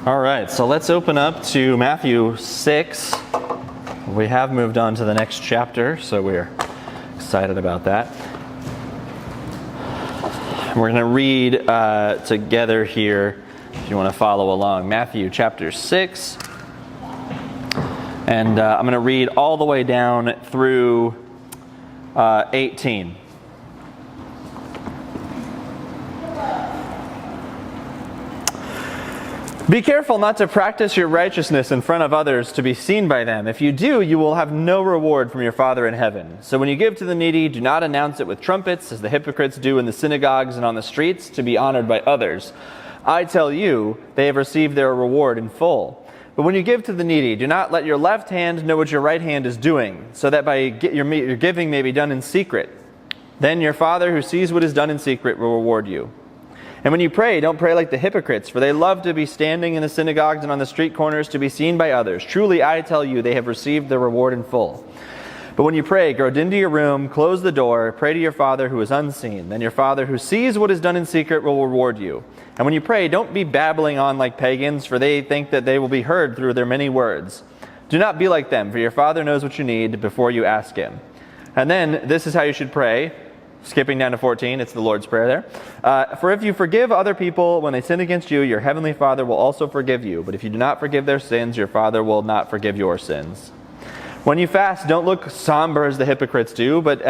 All right, so let's open up to Matthew 6. We have moved on to the next chapter, so we're excited about that. We're going to read together here, if you want to follow along. Matthew chapter 6. And I'm going to read all the way down through 18. Be careful not to practice your righteousness in front of others to be seen by them. If you do, you will have no reward from your Father in heaven. So when you give to the needy, do not announce it with trumpets, as the hypocrites do in the synagogues and on the streets, to be honored by others. I tell you, they have received their reward in full. But when you give to the needy, do not let your left hand know what your right hand is doing, so that by your giving may be done in secret. Then your Father who sees what is done in secret will reward you. And when you pray, don't pray like the hypocrites, for they love to be standing in the synagogues and on the street corners to be seen by others. Truly, I tell you, they have received their reward in full. But when you pray, go into your room, close the door, pray to your Father who is unseen. Then your Father who sees what is done in secret will reward you. And when you pray, don't be babbling on like pagans, for they think that they will be heard through their many words. Do not be like them, for your Father knows what you need before you ask Him. And then, this is how you should pray. Skipping down to 14, it's the Lord's Prayer there. For if you forgive other people when they sin against you, your heavenly Father will also forgive you. But if you do not forgive their sins, your Father will not forgive your sins. When you fast, don't look somber as the hypocrites do, but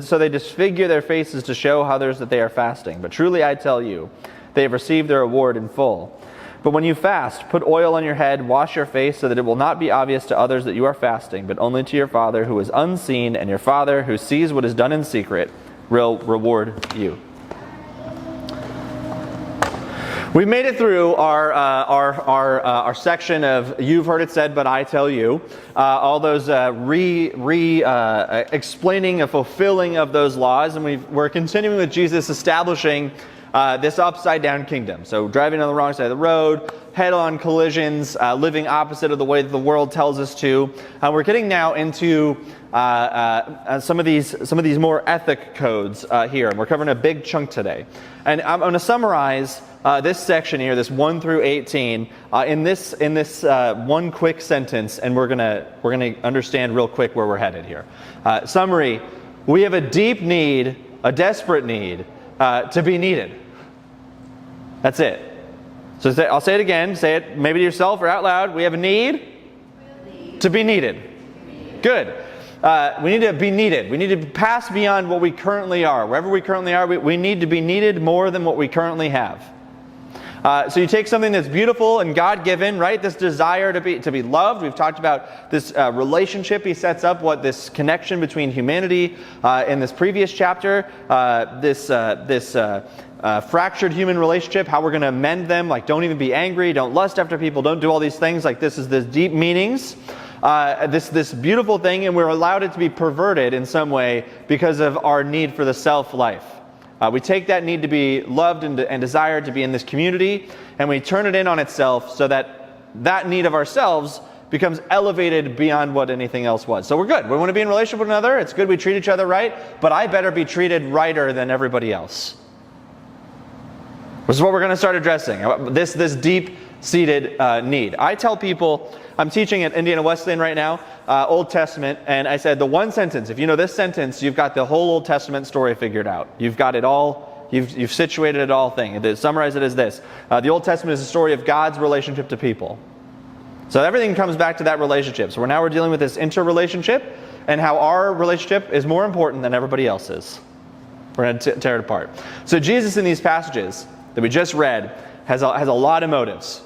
so they disfigure their faces to show others that they are fasting. But truly I tell you, they have received their reward in full. But when you fast, put oil on your head, wash your face, so that it will not be obvious to others that you are fasting, but only to your Father who is unseen, and your Father who sees what is done in secret will reward you. We made it through our section of "You've heard it said, but I tell you." All those explaining and fulfilling of those laws, and we're continuing with Jesus establishing this upside down kingdom. So driving on the wrong side of the road, head-on collisions, living opposite of the way that the world tells us to. We're getting now into some of these more ethic codes here, and we're covering a big chunk today. And I'm going to summarize this section here, this 1 through 18, in this one quick sentence, and we're gonna understand real quick where we're headed here. Summary: we have a deep need, a desperate need, to be needed. That's it. So I'll say it again. Say it maybe to yourself or out loud. We have a need to be needed. Good. We need to be needed. We need to pass beyond what we currently are. Wherever we currently are, we need to be needed more than what we currently have. So you take something that's beautiful and God-given, right? This desire to be loved. We've talked about this relationship He sets up, what this connection between humanity in this previous chapter, this fractured human relationship, how we're going to mend them, like don't even be angry, don't lust after people, don't do all these things. Like this is the deep meanings. This beautiful thing, and we're allowed it to be perverted in some way because of our need for the self-life. We take that need to be loved and desired to be in this community, and we turn it in on itself so that need of ourselves becomes elevated beyond what anything else was. So we're good. We want to be in relationship with another. It's good we treat each other right, but I better be treated righter than everybody else. This is what we're going to start addressing, this deep-seated need. I tell people, I'm teaching at Indiana Wesleyan right now, Old Testament, and I said the one sentence, if you know this sentence, you've got the whole Old Testament story figured out. You've got it all, you've situated it all thing. Summarize it as this. The Old Testament is a story of God's relationship to people. So everything comes back to that relationship. So we're dealing with this interrelationship and how our relationship is more important than everybody else's. We're going to tear it apart. So Jesus in these passages that we just read has a lot of motives.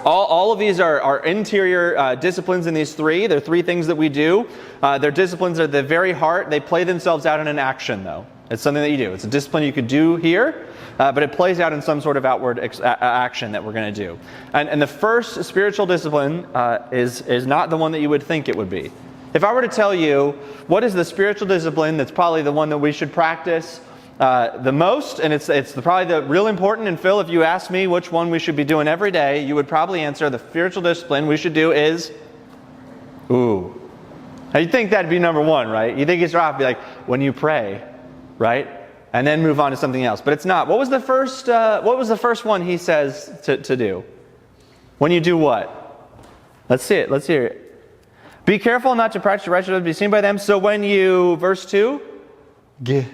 All of these are interior disciplines in these three. They're three things that we do. Their disciplines are the very heart. They play themselves out in an action, though. It's something that you do. It's a discipline you could do here, but it plays out in some sort of outward action that we're going to do. And the first spiritual discipline is not the one that you would think it would be. If I were to tell you what is the spiritual discipline that's probably the one that we should practice the most, and it's probably the real important, and Phil, if you ask me which one we should be doing every day, you would probably answer the spiritual discipline we should do is, Now you'd think that'd be number one, right? You think it's right, be like, when you pray, right? And then move on to something else. But it's not. What was the first one he says to do? When you do what? Let's see it. Let's hear it. Be careful not to practice righteousness to be seen by them. So when you, verse 2, give.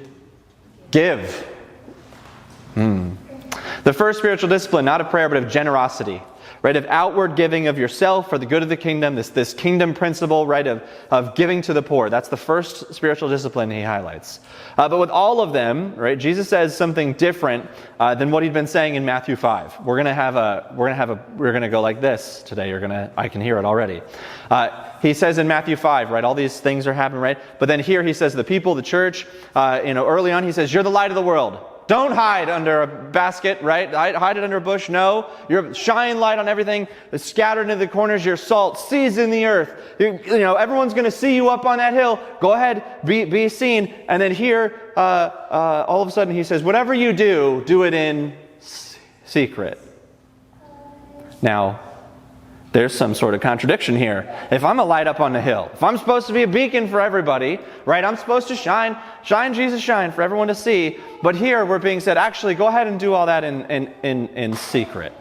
The first spiritual discipline, not of prayer, but of generosity. Right, of outward giving of yourself for the good of the kingdom, this kingdom principle, right, of giving to the poor. That's the first spiritual discipline he highlights. But with all of them, right, Jesus says something different than what he'd been saying in Matthew 5. We're gonna go like this today. I can hear it already. He says in Matthew 5, right, all these things are happening, right? But then here he says the people, the church, early on he says, you're the light of the world. Don't hide under a basket, right? Hide it under a bush. No. You're shine light on everything. It's scattered into the corners. Your salt season the earth. Everyone's going to see you up on that hill. Go ahead, be seen. And then here, all of a sudden he says, whatever you do, do it in secret. Now, there's some sort of contradiction here. If I'm a light up on the hill, if I'm supposed to be a beacon for everybody, right? I'm supposed to shine Jesus shine for everyone to see. But here we're being said, actually, go ahead and do all that in secret.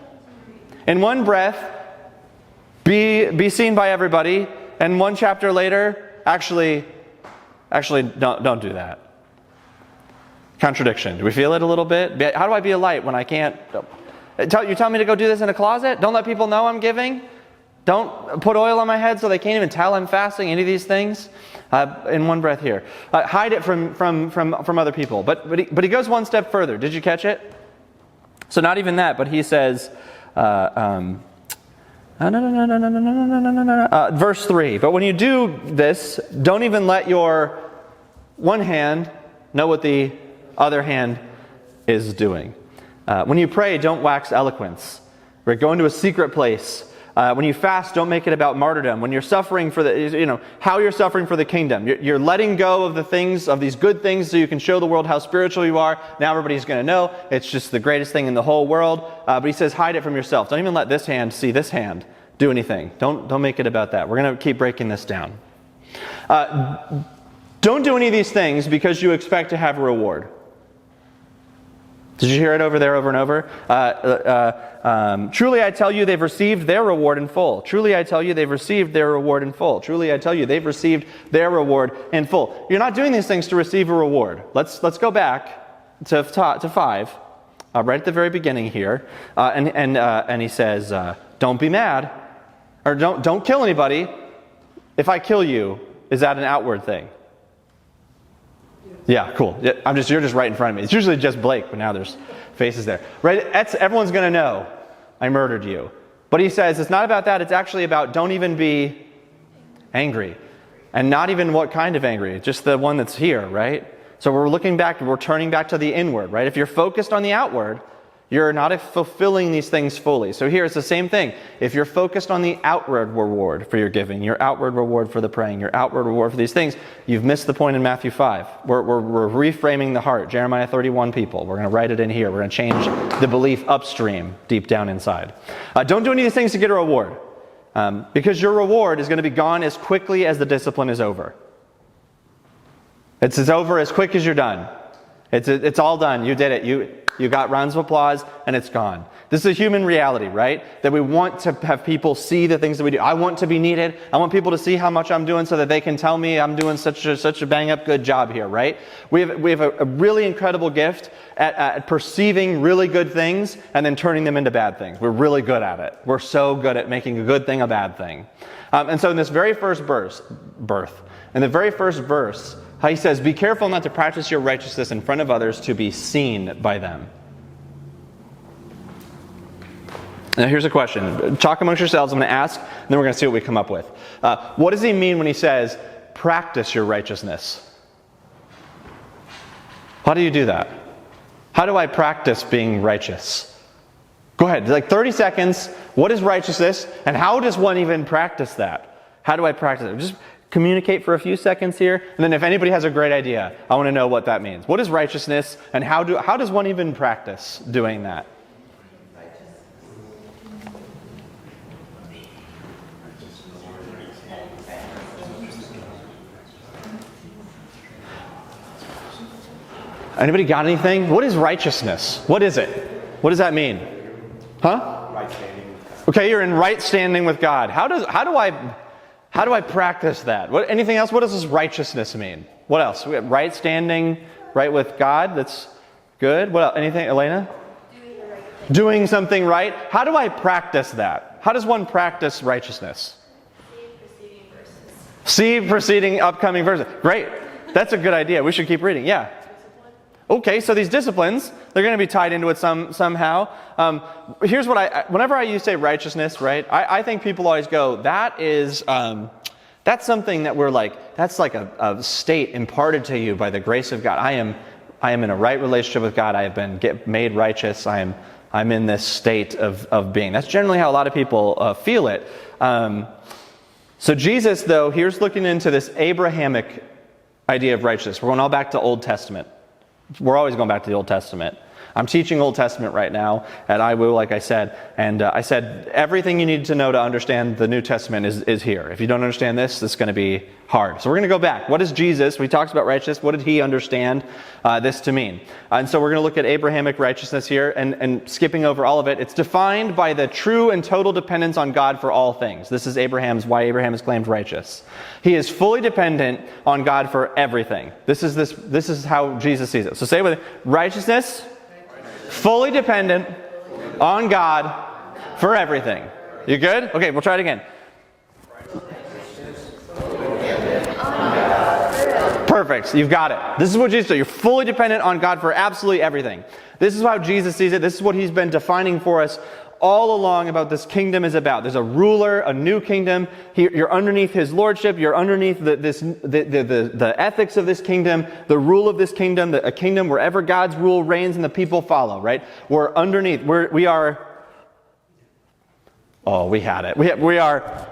In one breath, be seen by everybody, and one chapter later, actually don't do that. Contradiction. Do we feel it a little bit? How do I be a light when I can't? You tell me to go do this in a closet? Don't let people know I'm giving? Don't put oil on my head so they can't even tell I'm fasting, any of these things. In one breath here. Hide it from other people. But he goes one step further. Did you catch it? So not even that, but he says, verse 3, but when you do this, don't even let your one hand know what the other hand is doing. When you pray, don't wax eloquence. Right? Go into a secret place. When you fast, don't make it about martyrdom. When you're suffering for how you're suffering for the kingdom. You're letting go of the things, of these good things so you can show the world how spiritual you are. Now everybody's going to know. It's just the greatest thing in the whole world. But he says, hide it from yourself. Don't even let this hand see this hand do anything. Don't make it about that. We're going to keep breaking this down. Don't do any of these things because you expect to have a reward. Did you hear it over there over and over? Truly I tell you, they've received their reward in full. Truly I tell you, they've received their reward in full. Truly I tell you, they've received their reward in full. You're not doing these things to receive a reward. Let's go back to 5, right at the very beginning here, and he says, don't be mad, or don't kill anybody. If I kill you, is that an outward thing? Yeah, cool. You're just right in front of me. It's usually just Blake, but now there's faces there. Right? Everyone's going to know I murdered you. But he says it's not about that. It's actually about don't even be angry. And not even what kind of angry. Just the one that's here, right? So we're turning back to the inward, right? If you're focused on the outward, you're not fulfilling these things fully. So here it's the same thing. If you're focused on the outward reward for your giving, your outward reward for the praying, your outward reward for these things, you've missed the point in Matthew 5. We're reframing the heart. Jeremiah 31 people. We're going to write it in here. We're going to change the belief upstream, deep down inside. Don't do any of these things to get a reward. Because your reward is going to be gone as quickly as the discipline is over. It's over as quick as you're done. It's all done. You did it. You got rounds of applause, and it's gone. This is a human reality, right? That we want to have people see the things that we do. I want to be needed. I want people to see how much I'm doing so that they can tell me I'm doing such a bang-up good job here, right? We have a really incredible gift at perceiving really good things and then turning them into bad things. We're really good at it. We're so good at making a good thing a bad thing. And so in this very first verse, he says, be careful not to practice your righteousness in front of others to be seen by them. Now here's a question. Talk amongst yourselves. I'm going to ask, and then we're going to see what we come up with. What does he mean when he says, practice your righteousness? How do you do that? How do I practice being righteous? Go ahead. 30 seconds. What is righteousness? And how does one even practice that? How do I practice it? Just communicate for a few seconds here, and then if anybody has a great idea, I want to know what that means. What is righteousness, and how does one even practice doing that? Anybody got anything? What is righteousness? What is it? What does that mean? Huh? Right standing with God. Okay, you're in right standing with God. How do I practice that? Anything else? What does this righteousness mean? What else? We have right standing, right with God. That's good. What else? Anything, Elena? Doing the right thing. Doing something right. How do I practice that? How does one practice righteousness? See preceding upcoming verses. Great. That's a good idea. We should keep reading. Yeah. Okay, so these disciplines, they're going to be tied into it somehow. Here's what whenever you say righteousness, right, I think people always go, that's something that we're like, that's like a state imparted to you by the grace of God. I am in a right relationship with God. I have been made righteous. I'm in this state of being. That's generally how a lot of people feel it. So Jesus, though, here's looking into this Abrahamic idea of righteousness. We're going all back to Old Testament. We're always going back to the Old Testament. I'm teaching Old Testament right now at IWU, like I said. And I said, everything you need to know to understand the New Testament is here. If you don't understand this, it's going to be hard. So we're going to go back. What is Jesus? We talked about righteousness. What did he understand this to mean? And so we're going to look at Abrahamic righteousness here and skipping over all of it. It's defined by the true and total dependence on God for all things. This is why Abraham is claimed righteous. He is fully dependent on God for everything. This is how Jesus sees it. So say it with me. Righteousness. Fully dependent on God for everything. You good? Okay, we'll try it again. Perfect. You've got it. This is what Jesus said. You're fully dependent on God for absolutely everything. This is how Jesus sees it. This is what he's been defining for us all along about this kingdom is about. There's a ruler, a new kingdom. You're underneath his lordship. You're underneath the ethics of this kingdom, the rule of this kingdom, a kingdom wherever God's rule reigns and the people follow, right? We're underneath. We are... Oh, we had it. We are...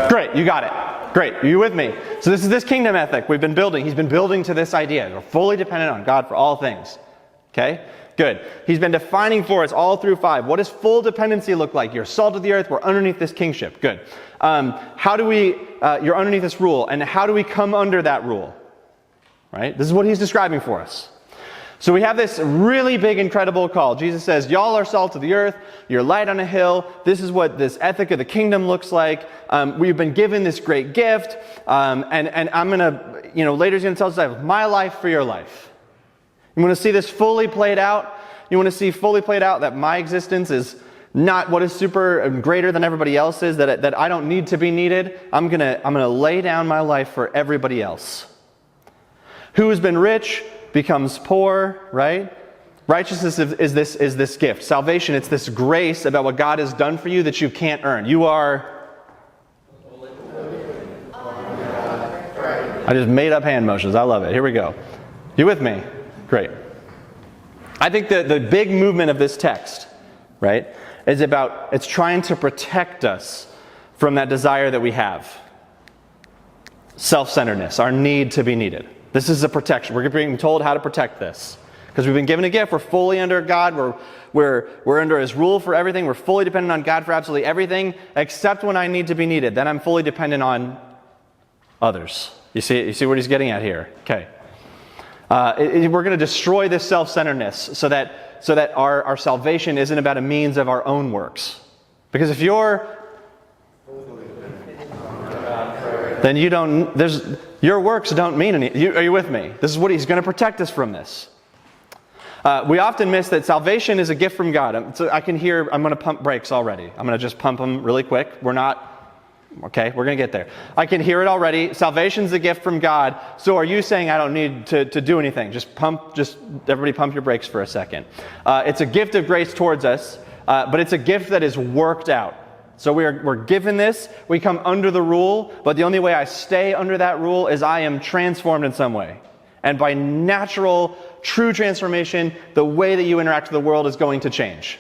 Great, you got it. Great, are you with me? So this is this kingdom ethic we've been building. He's been building to this idea. We're fully dependent on God for all things. Okay? Good. He's been defining for us all through 5. What does full dependency look like? You're salt of the earth. We're underneath this kingship. Good. How do we, you're underneath this rule. And how do we come under that rule? Right? This is what he's describing for us. So we have this really big, incredible call. Jesus says, y'all are salt of the earth. You're light on a hill. This is what this ethic of the kingdom looks like. We've been given this great gift. And I'm going to, later he's going to tell us, my life for your life. You want to see this fully played out? You want to see fully played out that my existence is not what is super greater than everybody else's, that I don't need to be needed. I'm going to lay down my life for everybody else. Who has been rich becomes poor, right? Righteousness is this gift. Salvation, it's this grace about what God has done for you that you can't earn. You are... I just made up hand motions. I love it. Here we go. You with me? Great. I think the big movement of this text, right, is about, it's trying to protect us from that desire that we have. Self-centeredness, our need to be needed. This is a protection. We're being told how to protect this. Because we've been given a gift. We're fully under God. We're under his rule for everything. We're fully dependent on God for absolutely everything, except when I need to be needed. Then I'm fully dependent on others. You see what he's getting at here? Okay. We're going to destroy this self-centeredness so that our salvation isn't about a means of our own works. Because if you're... then you don't... your works don't mean anything. Are you with me? This is what he's going to protect us from this. We often miss that salvation is a gift from God. So I'm going to pump brakes already. I'm going to just pump them really quick. We're going to get there. I can hear it already. Salvation's a gift from God. So are you saying I don't need to do anything? Just everybody pump your brakes for a second. It's a gift of grace towards us, but it's a gift that is worked out. So we're given this, we come under the rule, but the only way I stay under that rule is I am transformed in some way. And by natural, true transformation, the way that you interact with the world is going to change.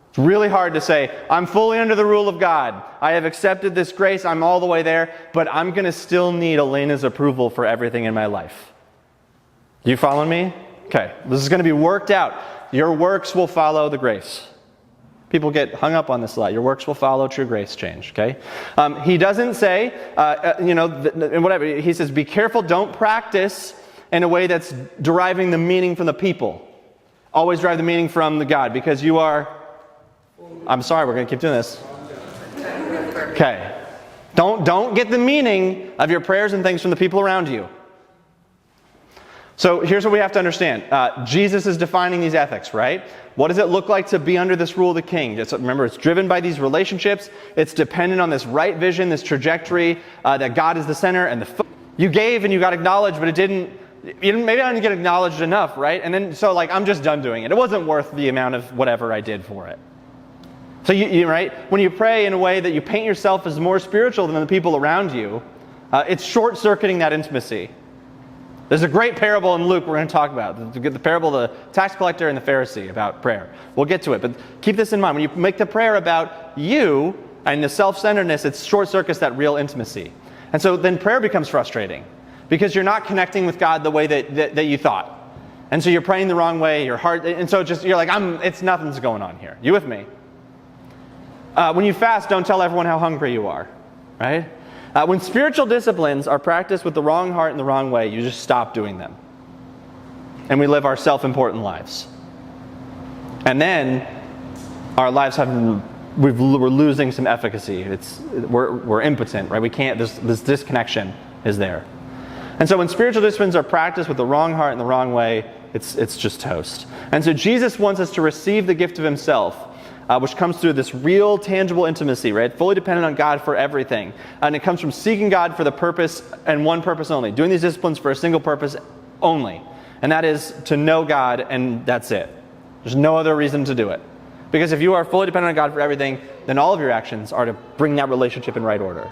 It's really hard to say, I'm fully under the rule of God. I have accepted this grace, I'm all the way there, but I'm going to still need Elena's approval for everything in my life. You following me? Okay, this is going to be worked out. Your works will follow the grace. People get hung up on this a lot. Your works will follow true grace change, okay? He doesn't say, whatever. He says, be careful, don't practice in a way that's deriving the meaning from the people. always derive the meaning from the God, because you are... I'm sorry, we're going to keep doing this. Okay. Don't get the meaning of your prayers and things from the people around you. So here's what we have to understand. Jesus is defining these ethics, right? What does it look like to be under this rule of the king? Just remember, it's driven by these relationships. It's dependent on this right vision, this trajectory, that God is the center. And you gave and you got acknowledged, but it didn't... Maybe I didn't get acknowledged enough, right? And then, so I'm just done doing it. It wasn't worth the amount of whatever I did for it. So you right? When you pray in a way that you paint yourself as more spiritual than the people around you, it's short-circuiting that intimacy. There's a great parable in Luke we're going to talk about. The parable of the tax collector and the Pharisee about prayer. We'll get to it, but keep this in mind. When you make the prayer about you and the self-centeredness, it short-circuits that real intimacy. And so then prayer becomes frustrating because you're not connecting with God the way that you thought. And so you're praying the wrong way, your heart, and so you're like, it's nothing's going on here. You with me? When you fast, don't tell everyone how hungry you are, right? When spiritual disciplines are practiced with the wrong heart and the wrong way, you just stop doing them. And we live our self-important lives. And then our lives we're losing some efficacy. We're impotent, right? We can't, this disconnection is there. And so when spiritual disciplines are practiced with the wrong heart and the wrong way, it's just toast. And so Jesus wants us to receive the gift of himself, which comes through this real, tangible intimacy, right? Fully dependent on God for everything. And it comes from seeking God for the purpose and one purpose only. Doing these disciplines for a single purpose only. And that is to know God, and that's it. There's no other reason to do it. Because if you are fully dependent on God for everything, then all of your actions are to bring that relationship in right order.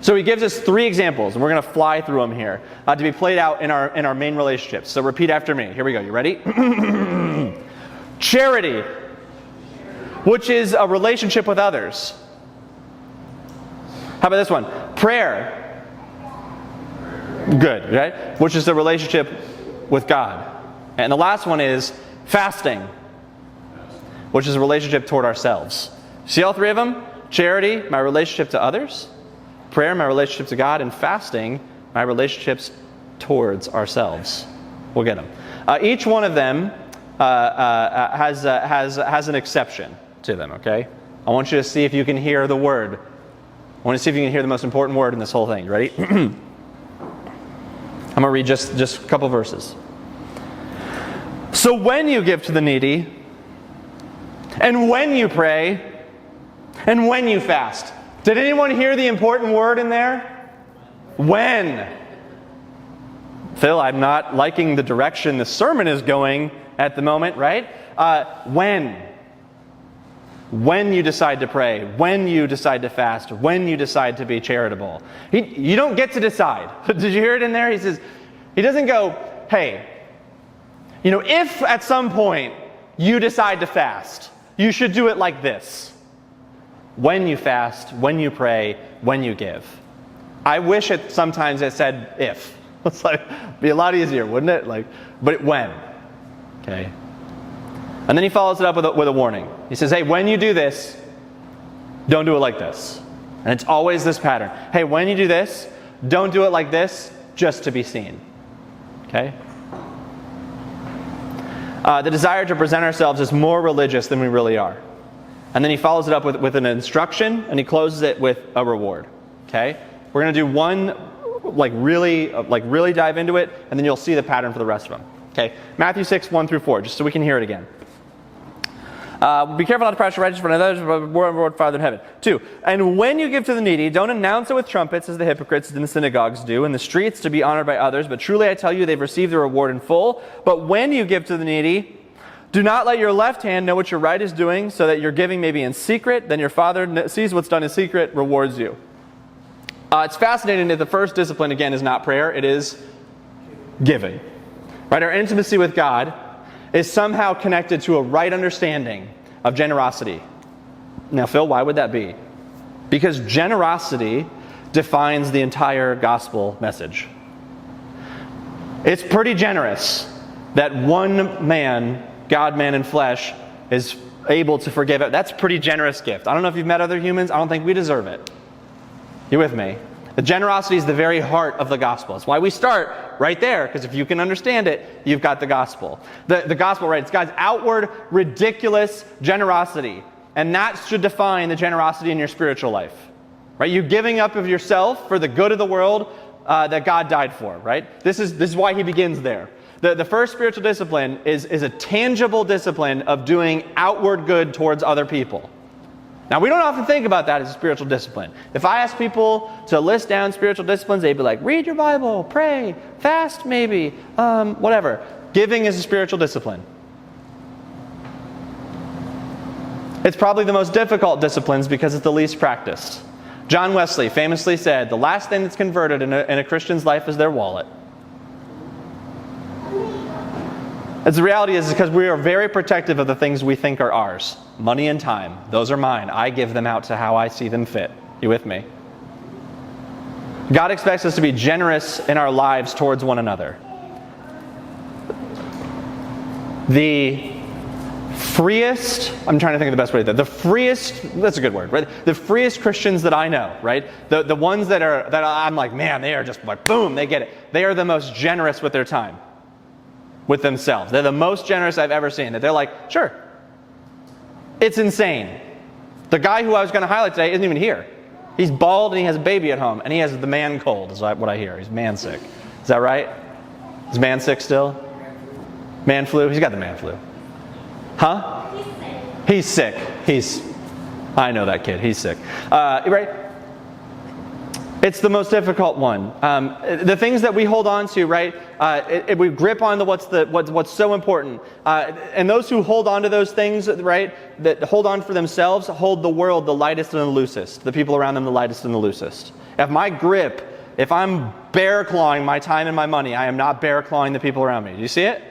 So he gives us 3 examples, and we're going to fly through them here, to be played out in our main relationships. So repeat after me. Here we go. You ready? Charity, which is a relationship with others. How about this one? Prayer. Good, right? Which is a relationship with God. And the last one is fasting, which is a relationship toward ourselves. See all 3 of them? Charity, my relationship to others. Prayer, my relationship to God. And fasting, my relationships towards ourselves. We'll get them. Each one of them has an exception to them, okay? I want you to see if you can hear the word. I want to see if you can hear the most important word in this whole thing. Ready? I'm going to read just a couple verses. So when you give to the needy, and when you pray, and when you fast. Did anyone hear the important word in there? When. Phil, I'm not liking the direction the sermon is going at the moment, right? When. When you decide to pray, when you decide to fast, when you decide to be charitable. You don't get to decide. Did you hear it in there? He says, he doesn't go, hey, if at some point you decide to fast, you should do it like this. When you fast, when you pray, when you give. I wish sometimes it said if. It's be a lot easier, wouldn't it? But when. Okay. And then he follows it up with a warning. He says, hey, when you do this, don't do it like this. And it's always this pattern. Hey, when you do this, don't do it like this, just to be seen. Okay? The desire to present ourselves as more religious than we really are. And then he follows it up with an instruction, and he closes it with a reward. Okay? We're going to do one, really dive into it, and then you'll see the pattern for the rest of them. Okay? Matthew 6, 1 through 4, just so we can hear it again. Be careful not to press your righteous for others, but reward Father in heaven. 2, and when you give to the needy, don't announce it with trumpets as the hypocrites in the synagogues do, in the streets to be honored by others. But truly I tell you, they've received the reward in full. But when you give to the needy, do not let your left hand know what your right is doing, so that your giving may be in secret. Then your Father sees what's done in secret, rewards you. It's fascinating that the first discipline, again, is not prayer. It is giving. Right? Our intimacy with God is somehow connected to a right understanding of generosity. Now, Phil, why would that be? Because generosity defines the entire gospel message. It's pretty generous that one man, God, man in flesh, is able to forgive it. That's a pretty generous gift. I don't know if you've met other humans. I don't think we deserve it. You with me? The generosity is the very heart of the gospel. That's why we start right there, because if you can understand it, you've got the gospel. The gospel, right, it's God's outward, ridiculous generosity. And that should define the generosity in your spiritual life. Right? You giving up of yourself for the good of the world that God died for, right? This is why he begins there. The first spiritual discipline is a tangible discipline of doing outward good towards other people. Now, we don't often think about that as a spiritual discipline. If I ask people to list down spiritual disciplines, they'd be like, read your Bible, pray, fast maybe, whatever. Giving is a spiritual discipline. It's probably the most difficult disciplines because it's the least practiced. John Wesley famously said, the last thing that's converted in a Christian's life is their wallet. As the reality is because we are very protective of the things we think are ours. Money and time. Those are mine. I give them out to how I see them fit. You with me? God expects us to be generous in our lives towards one another. The freest, I'm trying to think of the best way to do that. The freest, that's a good word, right? The freest Christians that I know, right? The ones that I'm like, man, they are just like, boom, they get it. They are the most generous with their time. With themselves. They're the most generous I've ever seen. That they're like, sure. It's insane. The guy who I was going to highlight today isn't even here. He's bald and he has a baby at home. And he has the man cold, is what I hear. He's man sick. Is that right? Is man sick still? Man flu? He's got the man flu. Huh? He's sick. I know that kid. He's sick. Right? It's the most difficult one. The things that we hold on to, right? We grip on to what's so important. And those who hold on to those things, right, that hold on for themselves, hold the world the lightest and the loosest. The people around them the lightest and the loosest. If I'm bear clawing my time and my money, I am not bear clawing the people around me. Do you see it?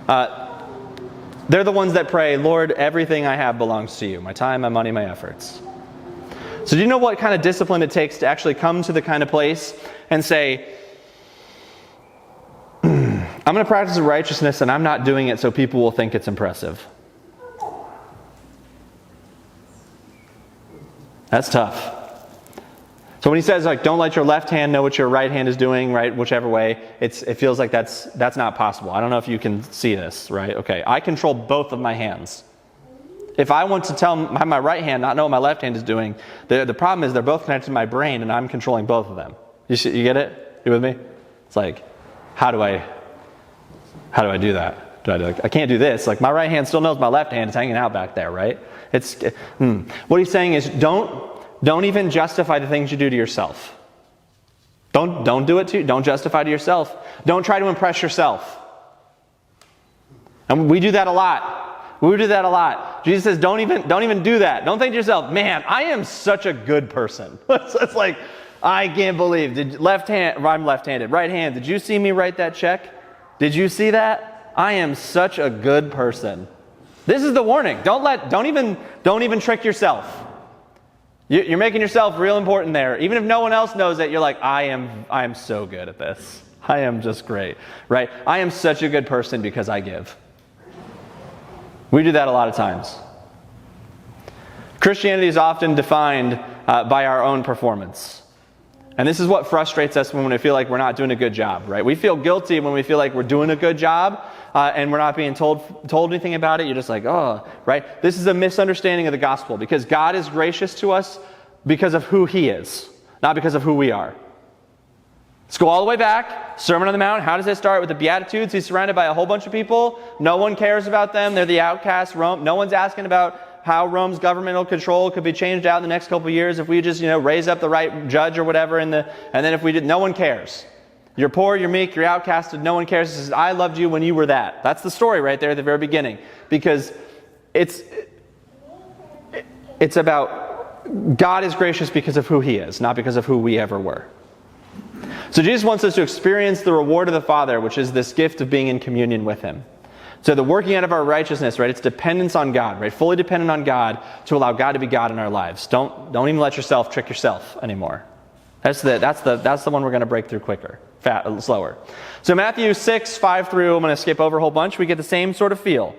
They're the ones that pray, Lord, everything I have belongs to you. My time, my money, my efforts. So do you know what kind of discipline it takes to actually come to the kind of place and say, I'm going to practice righteousness and I'm not doing it so people will think it's impressive? That's tough. So when he says, like, don't let your left hand know what your right hand is doing, right, whichever way, it feels like that's not possible. I don't know if you can see this, right? Okay, I control both of my hands. If I want to have my right hand not know what my left hand is doing, the problem is they're both connected to my brain and I'm controlling both of them. You get it? You with me? It's like, how do I do that? I can't do this. Like, my right hand still knows my left hand is hanging out back there, right? What he's saying is don't even justify the things you do to yourself. Don't do it to you. Don't justify to yourself. Don't try to impress yourself. And we do that a lot. Jesus says, don't even do that. Don't think to yourself, man, I am such a good person. It's like, I can't believe. I'm left-handed. Right hand, did you see me write that check? Did you see that? I am such a good person. This is the warning. Don't even trick yourself. You're making yourself real important there. Even if no one else knows it, you're like, I am so good at this. I am just great, right? I am such a good person because I give. We do that a lot of times. Christianity is often defined by our own performance. And this is what frustrates us when we feel like we're not doing a good job, right? We feel guilty when we feel like we're doing a good job and we're not being told anything about it. You're just like, oh, right? This is a misunderstanding of the gospel because God is gracious to us because of who He is, not because of who we are. Let's go all the way back. Sermon on the Mount. How does it start? With the Beatitudes. He's surrounded by a whole bunch of people. No one cares about them. They're the outcasts. No one's asking about how Rome's governmental control could be changed out in the next couple of years if we just, raise up the right judge or whatever. And then if we did, no one cares. You're poor, you're meek, you're outcasted. No one cares. He says, I loved you when you were that. That's the story right there at the very beginning. Because it's about God is gracious because of who He is, not because of who we ever were. So Jesus wants us to experience the reward of the Father, which is this gift of being in communion with Him. So the working out of our righteousness, right? It's dependence on God, right? Fully dependent on God to allow God to be God in our lives. Don't even let yourself trick yourself anymore. That's the one we're going to break through slower. So Matthew 6, 5 through, I'm going to skip over a whole bunch. We get the same sort of feel.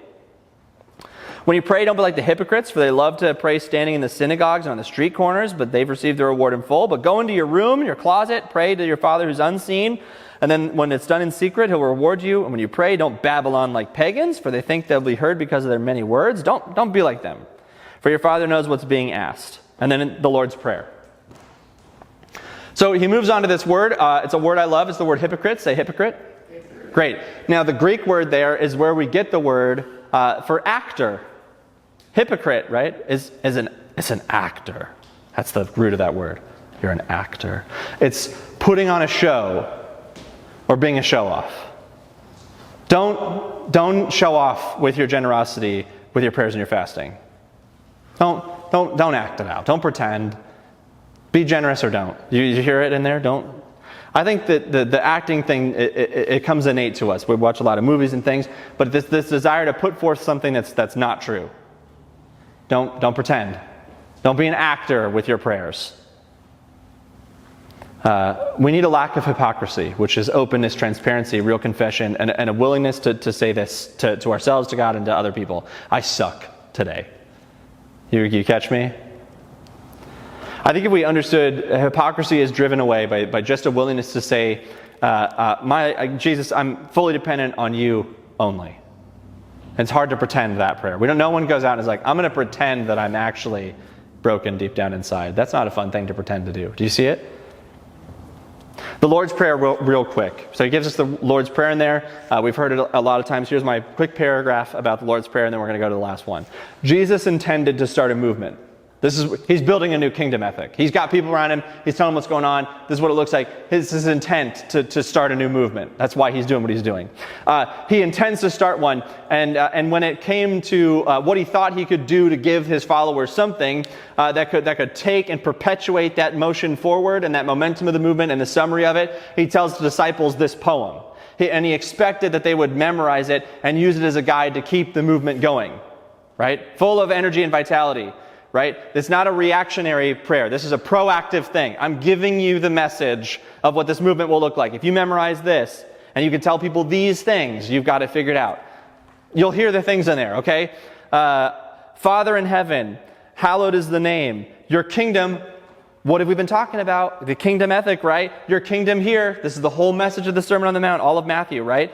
When you pray, don't be like the hypocrites, for they love to pray standing in the synagogues and on the street corners, but they've received their reward in full. But go into your room, your closet, pray to your Father who's unseen, and then when it's done in secret, he'll reward you. And when you pray, don't babble on like pagans, for they think they'll be heard because of their many words. Don't be like them, for your Father knows what's being asked. And then the Lord's Prayer. So he moves on to this word. It's a word I love. It's the word hypocrite. Say hypocrite. Hypocrite. Great. Now the Greek word there is where we get the word for actor. Hypocrite, right, is an actor. That's the root of that word. You're an actor. It's putting on a show or being a show-off. Don't show off with your generosity, with your prayers and your fasting. Don't act it out. Don't pretend. Be generous or don't. You hear it in there? Don't. I think that the acting thing, it comes innate to us. We watch a lot of movies and things, but this desire to put forth something that's not true. Don't pretend. Don't be an actor with your prayers. We need a lack of hypocrisy, which is openness, transparency, real confession, and a willingness to say this to ourselves, to God, and to other people. I suck today. You catch me? I think if we understood hypocrisy is driven away by just a willingness to say, Jesus, I'm fully dependent on you only. And it's hard to pretend that prayer. No one goes out and is like, I'm going to pretend that I'm actually broken deep down inside. That's not a fun thing to pretend to do. Do you see it? The Lord's Prayer real quick. So he gives us the Lord's Prayer in there. We've heard it a lot of times. Here's my quick paragraph about the Lord's Prayer, and then we're going to go to the last one. Jesus intended to start a movement. He's building a new kingdom ethic. He's got people around him. He's telling them what's going on. This is what it looks like. His intent to start a new movement. That's why he's doing what he's doing. He intends to start one. And when it came to what he thought he could do to give his followers something that could take and perpetuate that motion forward and that momentum of the movement and the summary of it, he tells the disciples this poem. And he expected that they would memorize it and use it as a guide to keep the movement going. Right? Full of energy and vitality. Right? It's not a reactionary prayer. This is a proactive thing. I'm giving you the message of what this movement will look like. If you memorize this, and you can tell people these things, you've got it figured out. You'll hear the things in there, okay? Father in heaven, hallowed is the name. Your kingdom, what have we been talking about? The kingdom ethic, right? Your kingdom here. This is the whole message of the Sermon on the Mount, all of Matthew, right?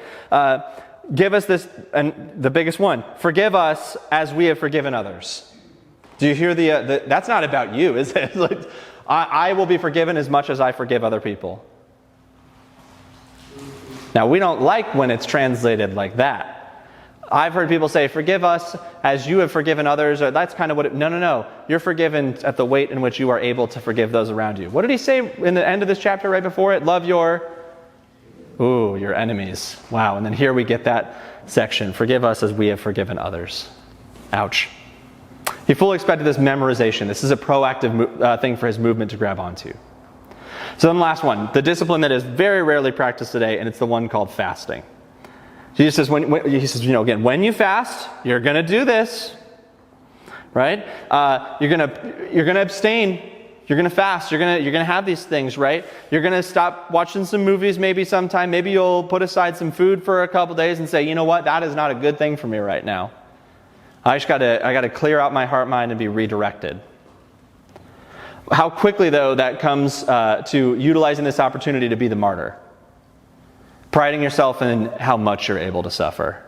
Give us this, and the biggest one, forgive us as we have forgiven others. Do you hear that's not about you, is it? Like, I will be forgiven as much as I forgive other people. Now, we don't like when it's translated like that. I've heard people say, forgive us as you have forgiven others, or that's kind of what it, no. You're forgiven at the weight in which you are able to forgive those around you. What did he say in the end of this chapter right before it? Love your enemies. Wow, and then here we get that section. Forgive us as we have forgiven others. Ouch. He fully expected this memorization. This is a proactive thing for his movement to grab onto. So then the last one, the discipline that is very rarely practiced today, and it's the one called fasting. Jesus says, when you fast, you're going to do this, right? You're going to abstain. You're going to fast. You're going to have these things, right? You're going to stop watching some movies maybe sometime. Maybe you'll put aside some food for a couple days and say, you know what? That is not a good thing for me right now. I got to clear out my heart, mind, and be redirected. How quickly, though, that comes to utilizing this opportunity to be the martyr. Priding yourself in how much you're able to suffer.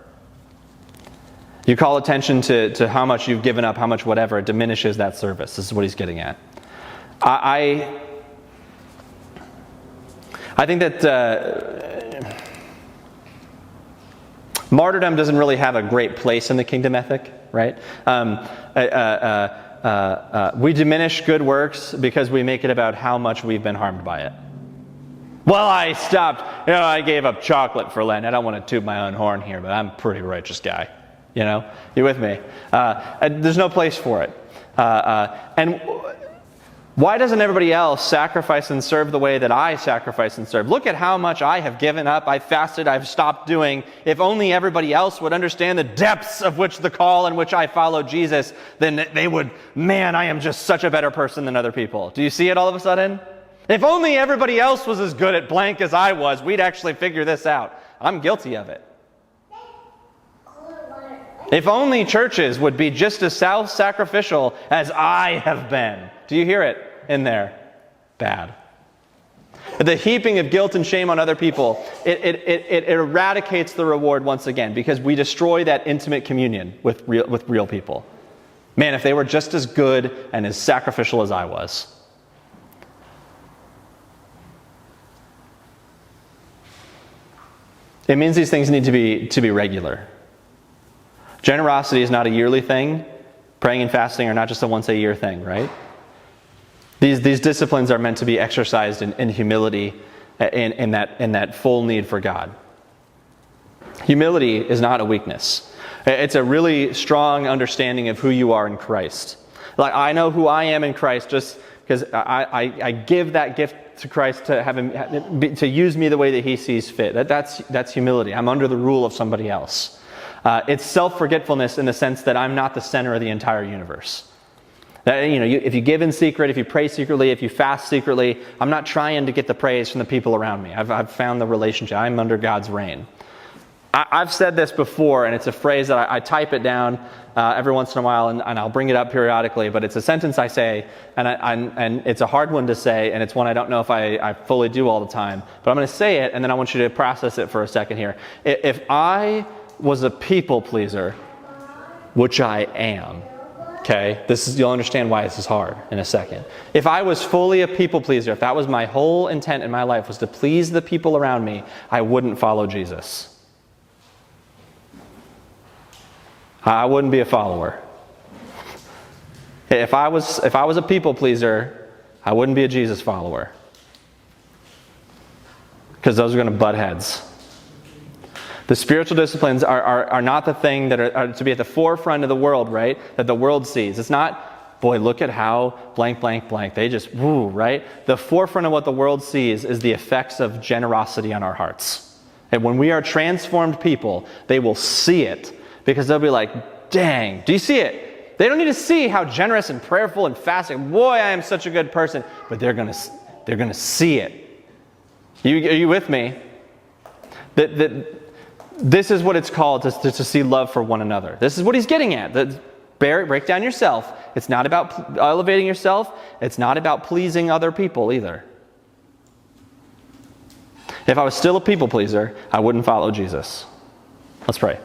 You call attention to how much you've given up, how much whatever, it diminishes that service. This is what he's getting at. I think that martyrdom doesn't really have a great place in the kingdom ethic, right? We diminish good works because we make it about how much we've been harmed by it. Well, I stopped. I gave up chocolate for Lent. I don't want to toot my own horn here, but I'm a pretty righteous guy. You with me? There's no place for it. And why doesn't everybody else sacrifice and serve the way that I sacrifice and serve? Look at how much I have given up, I've fasted, I've stopped doing. If only everybody else would understand the depths of which the call in which I follow Jesus, then they would, man, I am just such a better person than other people. Do you see it all of a sudden? If only everybody else was as good at blank as I was, we'd actually figure this out. I'm guilty of it. If only churches would be just as self-sacrificial as I have been. Do you hear it in there? Bad. The heaping of guilt and shame on other people, it eradicates the reward once again, because we destroy that intimate communion with real people. Man, if they were just as good and as sacrificial as I was. It means these things need to be regular. Generosity is not a yearly thing. Praying and fasting are not just a once-a-year thing, right? These disciplines are meant to be exercised in humility, in that full need for God. Humility is not a weakness. It's a really strong understanding of who you are in Christ. Like, I know who I am in Christ just because I give that gift to Christ to have him to use me the way that he sees fit. That's humility. I'm under the rule of somebody else. It's self-forgetfulness in the sense that I'm not the center of the entire universe. If you give in secret, if you pray secretly, if you fast secretly, I'm not trying to get the praise from the people around me. I've found the relationship. I'm under God's reign. I've said this before, and it's a phrase that I type it down every once in a while, and I'll bring it up periodically, but it's a sentence I say, and it's a hard one to say, and it's one I don't know if I fully do all the time, but I'm going to say it, and then I want you to process it for a second here. If I was a people pleaser, which I am, okay, you'll understand why this is hard in a second. If I was fully a people pleaser, if that was my whole intent in my life was to please the people around me, I wouldn't follow Jesus. I wouldn't be a follower. If I was a people pleaser, I wouldn't be a Jesus follower. Because those are going to butt heads. The spiritual disciplines are not the thing that are to be at the forefront of the world, right? That the world sees. It's not, boy, look at how blank, blank, blank. They just, woo, right? The forefront of what the world sees is the effects of generosity on our hearts. And when we are transformed people, they will see it. Because they'll be like, dang, do you see it? They don't need to see how generous and prayerful and fasting. Boy, I am such a good person. But they're gonna see it. Are you with me? This is what it's called to see love for one another. This is what he's getting at. Break down yourself. It's not about elevating yourself. It's not about pleasing other people either. If I was still a people pleaser, I wouldn't follow Jesus. Let's pray.